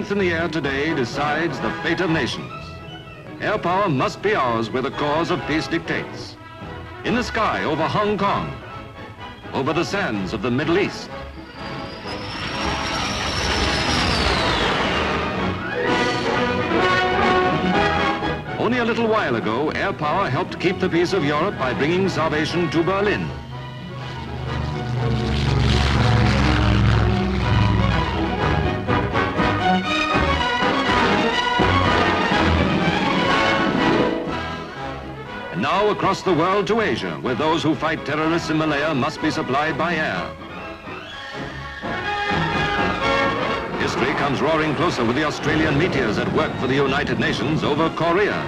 strength in the air today decides the fate of nations. Air power must be ours where the cause of peace dictates. In the sky over Hong Kong, over the sands of the Middle East. Only a little while ago, air power helped keep the peace of Europe by bringing salvation to Berlin. And now across the world to Asia, where those who fight terrorists in Malaya must be supplied by air. History comes roaring closer with the Australian meteors at work for the United Nations over Korea.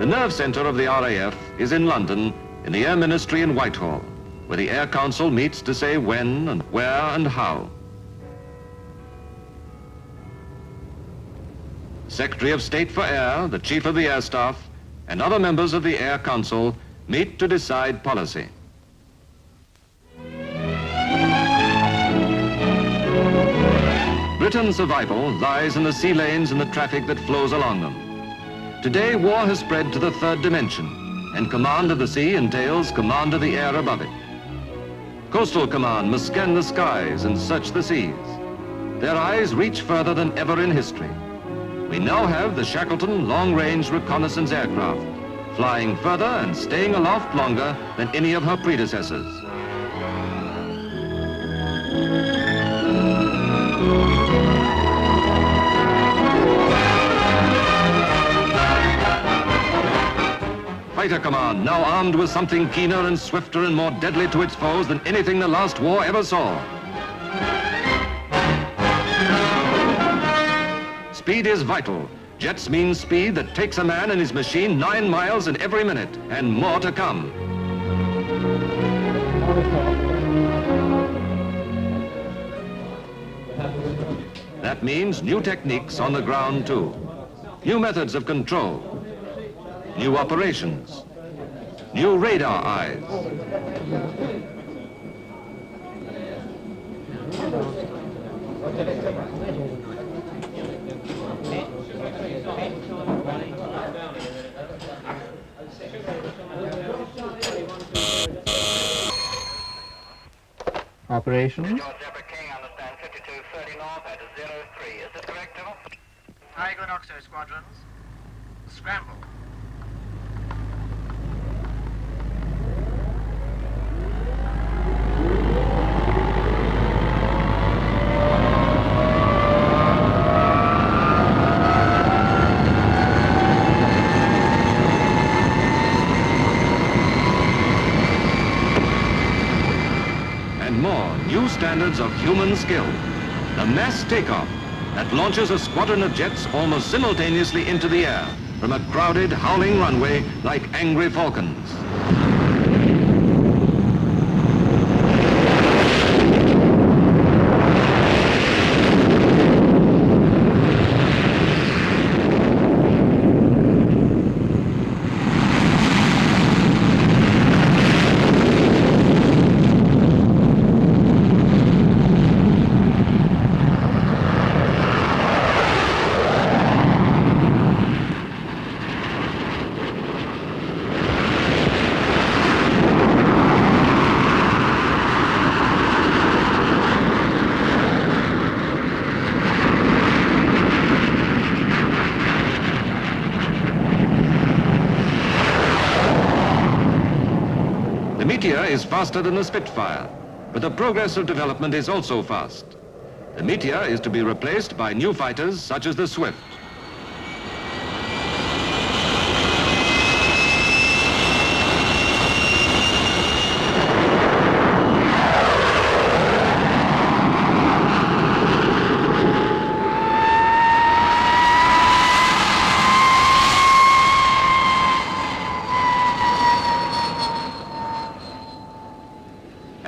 The nerve centre of the RAF is in London, in the Air Ministry in Whitehall, where the Air Council meets to say when and where and how. Secretary of State for Air, the Chief of the Air Staff, and other members of the Air Council meet to decide policy. Britain's survival lies in the sea lanes and the traffic that flows along them. Today, war has spread to the third dimension, and command of the sea entails command of the air above it. Coastal Command must scan the skies and search the seas. Their eyes reach further than ever in history. We now have the Shackleton long-range reconnaissance aircraft, flying further and staying aloft longer than any of her predecessors. Fighter Command, now armed with something keener and swifter and more deadly to its foes than anything the last war ever saw. Speed is vital. Jets mean speed that takes a man and his machine 9 miles in every minute, and more to come. That means new techniques on the ground too. New methods of control. New operations. New radar eyes. Operations. King, understand 5230 north at 03. Is this correct, General? Tiger and Oxo squadrons. Scramble. New standards of human skill. The mass takeoff that launches a squadron of jets almost simultaneously into the air from a crowded, howling runway like angry falcons. The Meteor is faster than the Spitfire, but the progress of development is also fast. The Meteor is to be replaced by new fighters such as the Swift.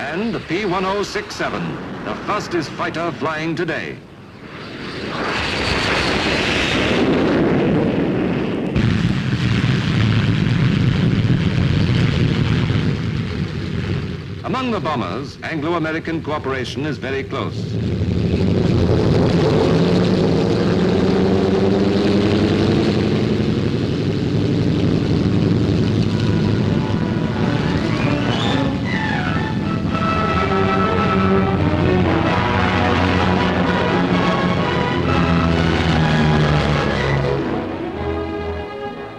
And the P-1067, the fastest fighter flying today. Among the bombers, Anglo-American cooperation is very close.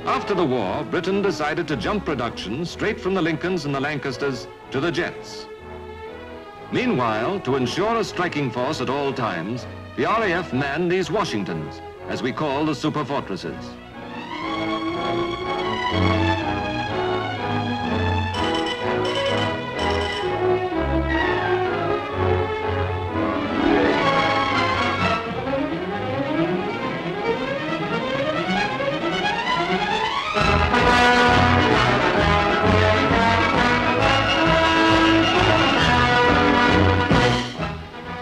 After the war, Britain decided to jump production straight from the Lincolns and the Lancasters to the jets. Meanwhile, to ensure a striking force at all times, the RAF manned these Washingtons, as we call the super fortresses.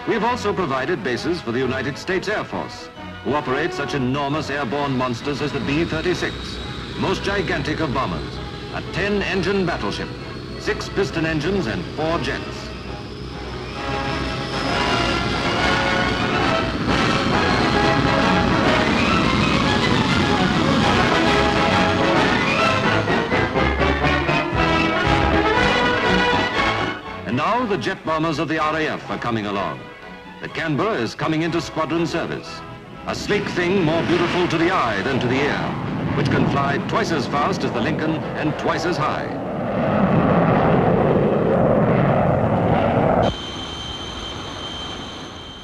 We've also provided bases for the United States Air Force, who operate such enormous airborne monsters as the B-36, most gigantic of bombers, a 10-engine battleship, 6 piston engines and 4 jets. And now the jet bombers of the RAF are coming along. The Canberra is coming into squadron service, a sleek thing more beautiful to the eye than to the ear, which can fly twice as fast as the Lincoln and twice as high.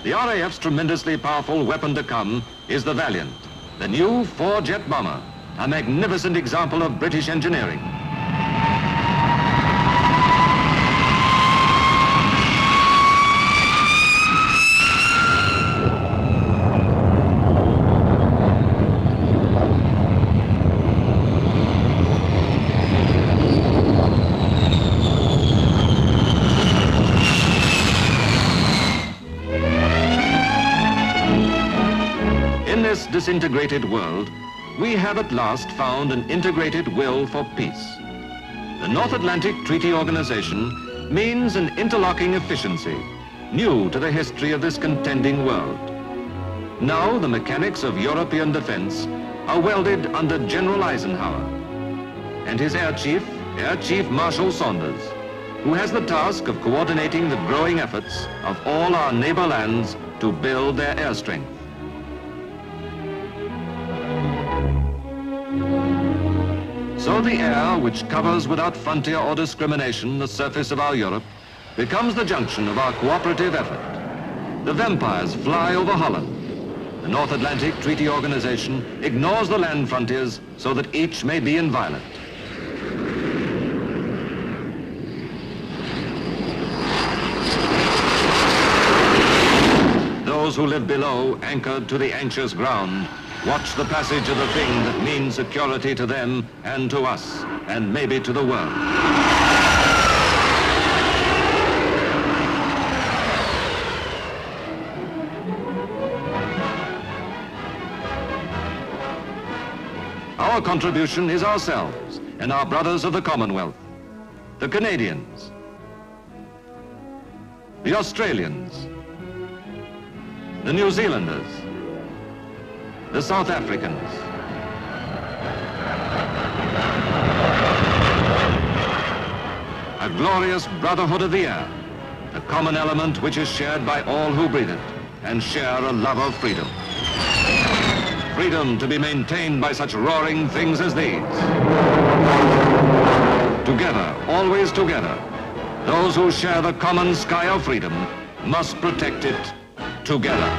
The RAF's tremendously powerful weapon to come is the Valiant, the new 4-jet bomber, a magnificent example of British engineering. In this disintegrated world, we have at last found an integrated will for peace. The North Atlantic Treaty Organization means an interlocking efficiency, new to the history of this contending world. Now the mechanics of European defense are welded under General Eisenhower and his Air Chief Marshal Saunders, who has the task of coordinating the growing efforts of all our neighbor lands to build their air strength. So the air, which covers without frontier or discrimination the surface of our Europe, becomes the junction of our cooperative effort. The vampires fly over Holland. The North Atlantic Treaty Organization ignores the land frontiers so that each may be inviolate. Those who live below, anchored to the anxious ground, watch the passage of the thing that means security to them and to us, and maybe to the world. Our contribution is ourselves and our brothers of the Commonwealth, the Canadians, the Australians, the New Zealanders, the South Africans, a glorious brotherhood of the air, the common element which is shared by all who breathe it and share a love of freedom. Freedom to be maintained by such roaring things as these. Together, always together, those who share the common sky of freedom must protect it together.